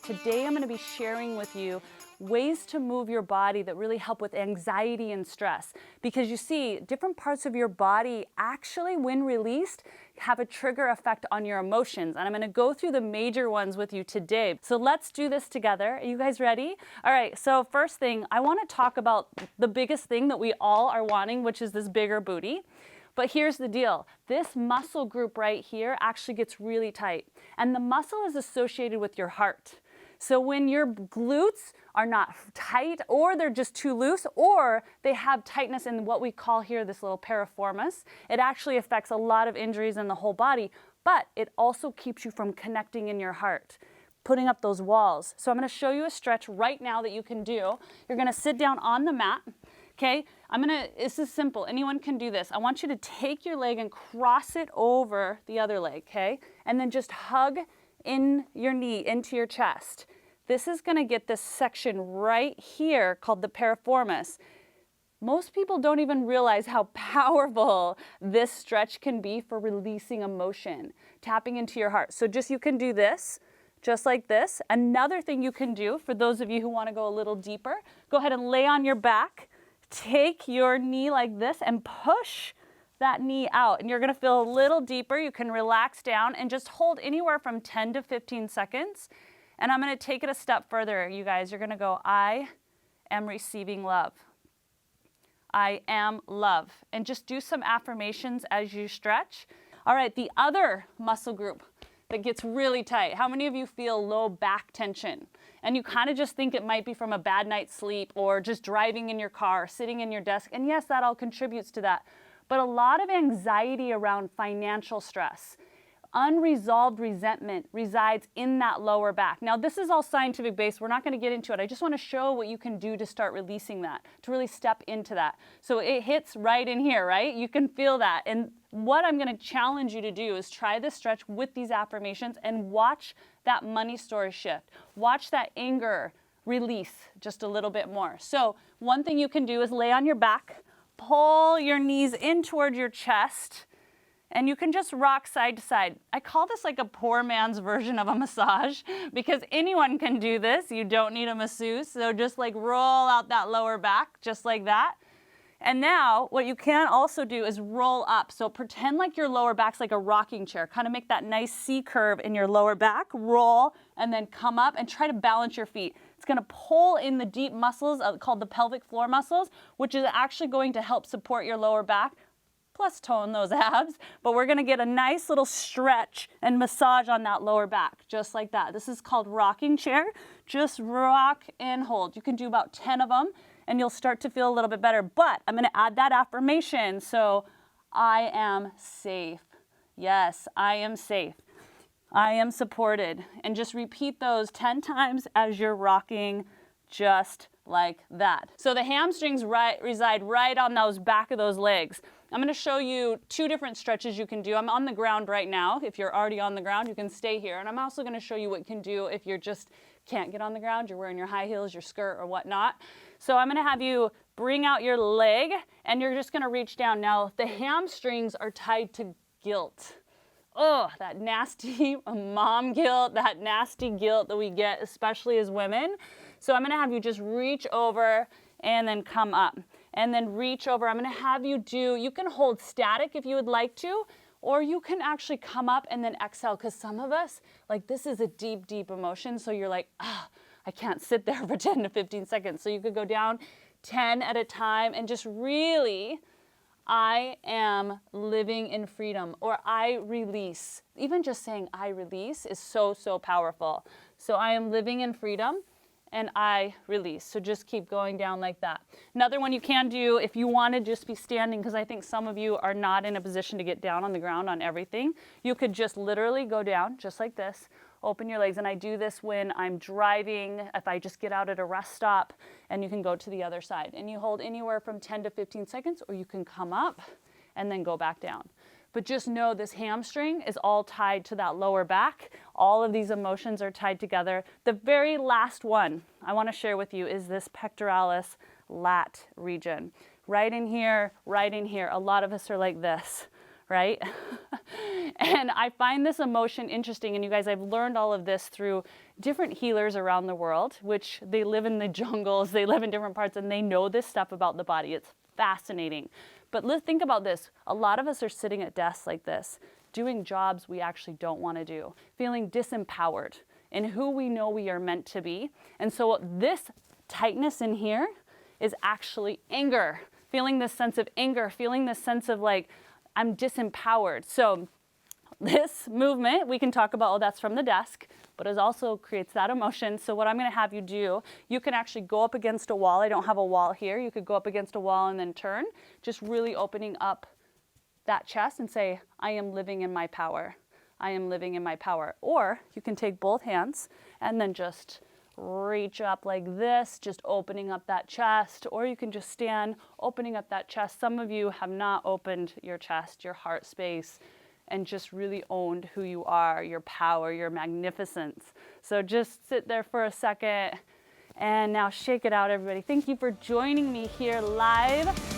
Today I'm going to be sharing with you ways to move your body that really help with anxiety and stress. Because you see, different parts of your body actually, when released, have a trigger effect on your emotions. And I'm going to go through the major ones with you today. So let's do this together. Are you guys ready? All right, so first thing, I want to talk about the biggest thing that we all are wanting, which is this bigger booty. But here's the deal. This muscle group right here actually gets really tight. And the muscle is associated with your heart. So when your glutes are not tight, or they're just too loose, or they have tightness in what we call here this little piriformis, it actually affects a lot of injuries in the whole body, but it also keeps you from connecting in your heart, putting up those walls. So I'm going to show you a stretch right now that you can do. You're going to sit down on the mat. Okay, this is simple. Anyone can do this. I want you to take your leg and cross it over the other leg, okay? And then just hug in your knee into your chest. This is going to get this section right here called the piriformis. Most people don't even realize how powerful this stretch can be for releasing emotion, tapping into your heart. So you can do this, just like this. Another thing you can do, for those of you who want to go a little deeper, go ahead and lay on your back. Take your knee like this and push that knee out. And you're going to feel a little deeper. You can relax down and just hold anywhere from 10 to 15 seconds. And I'm going to take it a step further, you guys. You're going to go, I am receiving love. I am love. And just do some affirmations as you stretch. All right, the other muscle group that gets really tight. How many of you feel low back tension? And you kind of just think it might be from a bad night's sleep or just driving in your car, sitting in your desk. And yes, that all contributes to that. But a lot of anxiety around financial stress, unresolved resentment resides in that lower back. Now, this is all scientific based. We're not going to get into it. I just want to show what you can do to start releasing that, to really step into that. So it hits right in here, right? You can feel that. And what I'm going to challenge you to do is try this stretch with these affirmations and watch that money story shift. Watch that anger release just a little bit more. So one thing you can do is lay on your back, pull your knees in toward your chest, and you can just rock side to side. I call this like a poor man's version of a massage because anyone can do this. You don't need a masseuse. So just like roll out that lower back just like that. And now what you can also do is roll up. So pretend like your lower back's like a rocking chair. Kind of make that nice C curve in your lower back. Roll and then come up and try to balance your feet. It's going to pull in the deep muscles called the pelvic floor muscles, which is actually going to help support your lower back, plus tone those abs. But we're going to get a nice little stretch and massage on that lower back, just like that. This is called rocking chair. Just rock and hold. You can do about 10 of them, and you'll start to feel a little bit better. But I'm going to add that affirmation. So I am safe. Yes, I am safe. I am supported. And just repeat those 10 times as you're rocking, just like that. So the hamstrings reside right on those back of those legs. I'm going to show you 2 different stretches you can do. I'm on the ground right now. If you're already on the ground, you can stay here. And I'm also going to show you what you can do if you're just can't get on the ground, you're wearing your high heels, your skirt, or whatnot. So I'm going to have you bring out your leg, and you're just going to reach down. Now, the hamstrings are tied to guilt. Oh, that nasty mom guilt, that nasty guilt that we get, especially as women. So I'm going to have you just reach over and then come up. And then reach over. I'm going to have you you can hold static if you would like to, or you can actually come up and then exhale, because some of us, like this is a deep, deep emotion. So you're like, I can't sit there for 10 to 15 seconds. So you could go down 10 at a time and just really, I am living in freedom, or I release. Even just saying I release is so, so powerful. So I am living in freedom. And I release. So just keep going down like that. Another one you can do if you want to just be standing, because I think some of you are not in a position to get down on the ground on everything. You could just literally go down just like this, open your legs. And I do this when I'm driving, if I just get out at a rest stop, and you can go to the other side. And you hold anywhere from 10 to 15 seconds, or you can come up and then go back down. But just know this hamstring is all tied to that lower back. All of these emotions are tied together. The very last one I want to share with you is this pectoralis lat region. Right in here, right in here. A lot of us are like this, right? And I find this emotion interesting. And you guys, I've learned all of this through different healers around the world, which they live in the jungles, they live in different parts, and they know this stuff about the body. It's fascinating. But let's think about this. A lot of us are sitting at desks like this, doing jobs we actually don't want to do, feeling disempowered in who we know we are meant to be. And so this tightness in here is actually anger, feeling this sense of anger, feeling this sense of like, I'm disempowered. So this movement, we can talk about, oh, that's from the desk, but it also creates that emotion. So what I'm going to have you do, you can actually go up against a wall. I don't have a wall here. You could go up against a wall and then turn, just really opening up that chest and say, I am living in my power. I am living in my power. Or you can take both hands and then just reach up like this, just opening up that chest. Or you can just stand, opening up that chest. Some of you have not opened your chest, your heart space, and just really owned who you are, your power, your magnificence. So just sit there for a second and now shake it out, everybody. Thank you for joining me here live